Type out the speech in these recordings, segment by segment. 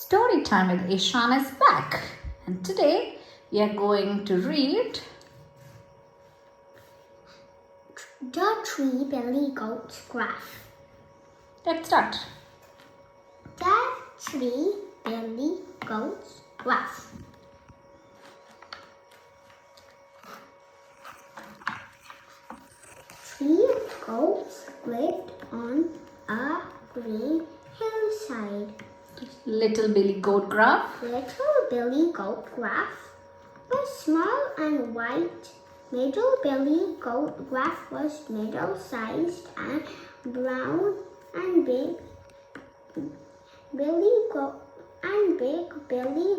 Storytime with Eshan is back, and today we are going to read The Three Billy Goats Gruff. Let's start. The Three Billy Goats Gruff. Three goats lived on a green hillside. Little Billy Goat Gruff. Little Billy Goat Gruff was small and white. Middle Billy Goat Gruff was middle-sized and brown, and big Billy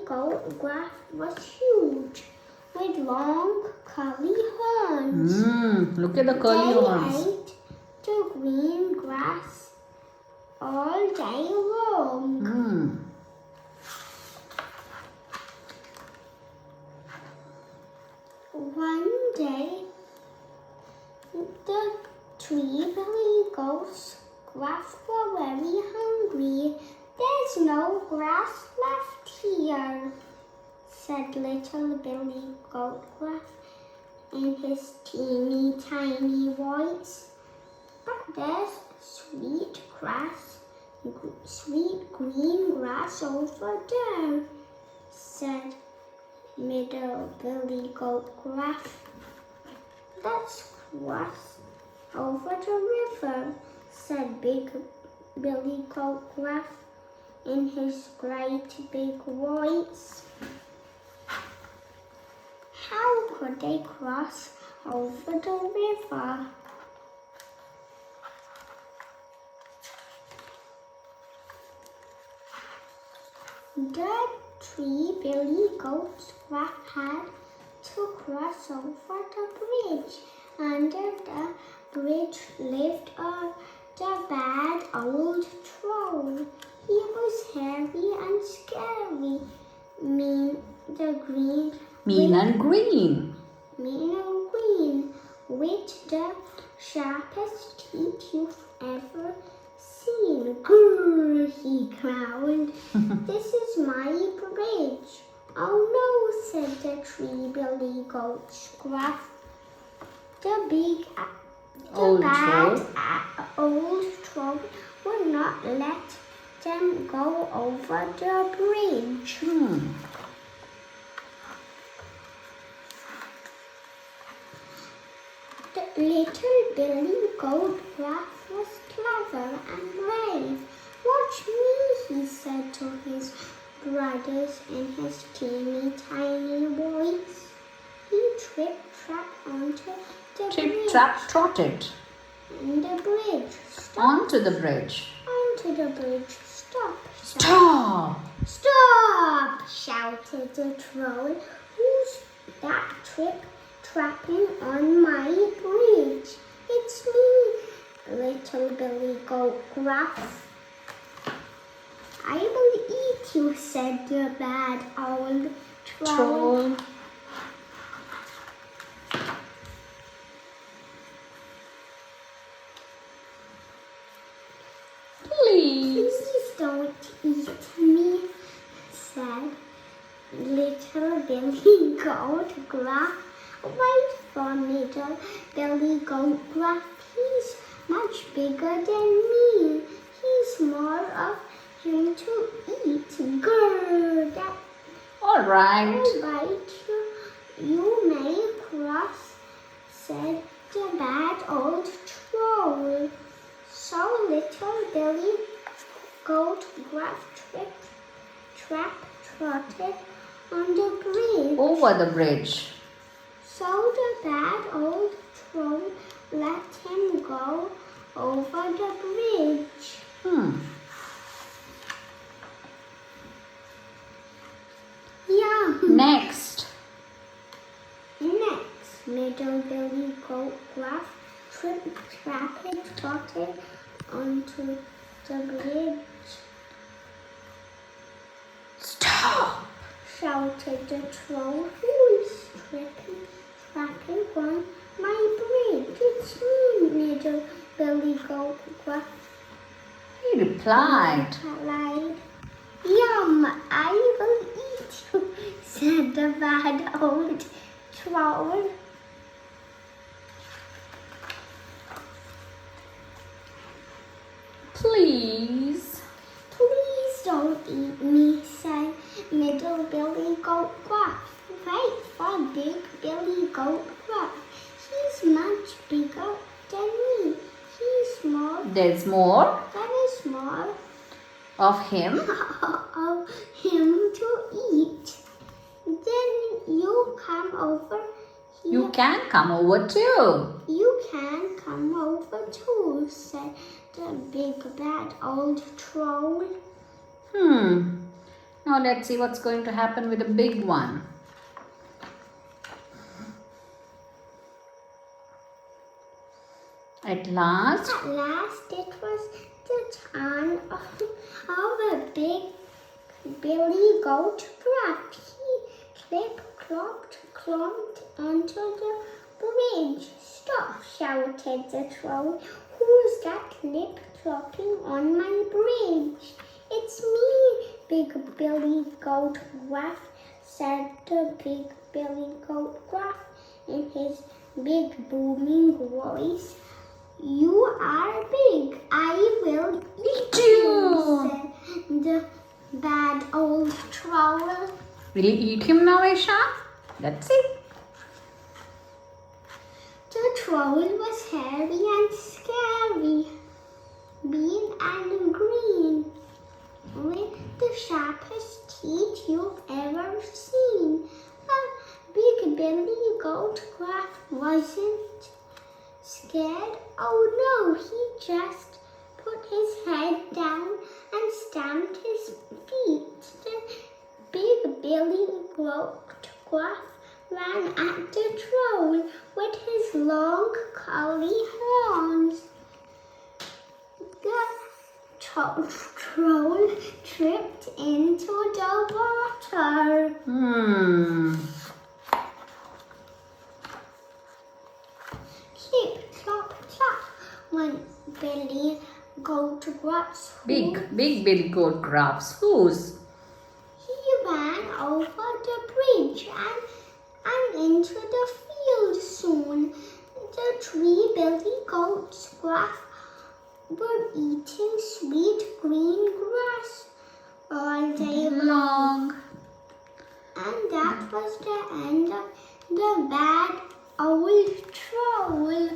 Goat Gruff was huge, with long curly horns. Look at the curly horns. They ate the green grass all day long. One day, the three Billy Goats Gruff were very hungry. "There's no grass left here," said little Billy Goat Gruff in his teeny tiny voice. "But there's sweet green grass over there," said middle Billy Goat Gruff. "Let's cross over the river," said big Billy Goat Gruff in his great big voice. How could they cross over the river? The three Billy Goats Gruff had to cross over the bridge. Under the bridge lived the bad old troll. He was hairy and scary, mean and green, with the sharpest teeth you've ever seen. "Grrr," he growled. "This is my bridge." "Oh no," said the three Billy Goats Gruff. The bad old troll would not let them go over the bridge. The little Billy Goat Gruff was clever and brave. "Watch me," he said to his brothers in his teeny tiny voice. He Trotted and the bridge. onto the bridge. Onto the bridge. "Stop! Stop! Stop!" shouted the troll. "Who's that trapping on my bridge?" "It's me, little Billy Goat Gruff." "I will eat you," said the bad old troll. "Please don't eat me," said little Billy Goat Gruff. "Wait for middle Billy Goat Gruff. He's much bigger than me. He's more of him to eat." "Grrr, All right. You may cross," said the bad old troll. So little Billy Goat Gruff trotted on the bridge. Over the bridge. So the bad old troll let him go over the bridge. Next, middle Billy Goat Gruff trotted onto the bridge. stop! Shouted the troll. "Who's trapping on my bridge?" "It's me, middle Billy Goat Gruff," He replied. "Yum!" the bad old troll. Please. Please don't eat me, said little Billy Goat Gruff. Wait for big Billy Goat Gruff. He's much bigger than me. He's more. There's more There is more of him. of him to eat. Then you come over here. You can come over too. You can come over too, said the big bad old troll. Now let's see what's going to happen with the big one. At last, It was the turn of a big Billy Goat Gruff. He clomped onto the bridge. Stop, shouted the troll. Who's that clip-clopping on my bridge? It's me, big Billy Goat Gruff, said the big Billy Goat Gruff in his big booming voice. You are big. I will eat you, said the bad old troll. will you eat him now, Eshan? Let's see. The troll was hairy and scary, mean and green, with the sharpest teeth you've ever seen. But big Billy Goat Gruff wasn't scared. Oh no, he just put his head down and stamped his feet. The big Billy Goat Gruff ran at the troll with his long curly horns. The troll tripped into the water. Clip, clop, clop went Billy Goat Gruff's Big Billy Goat Gruff's who's? He ran over the bridge and into the field soon. The 3 Billy Goats Gruff were eating sweet green grass all day long. And that was the end of the bad old troll.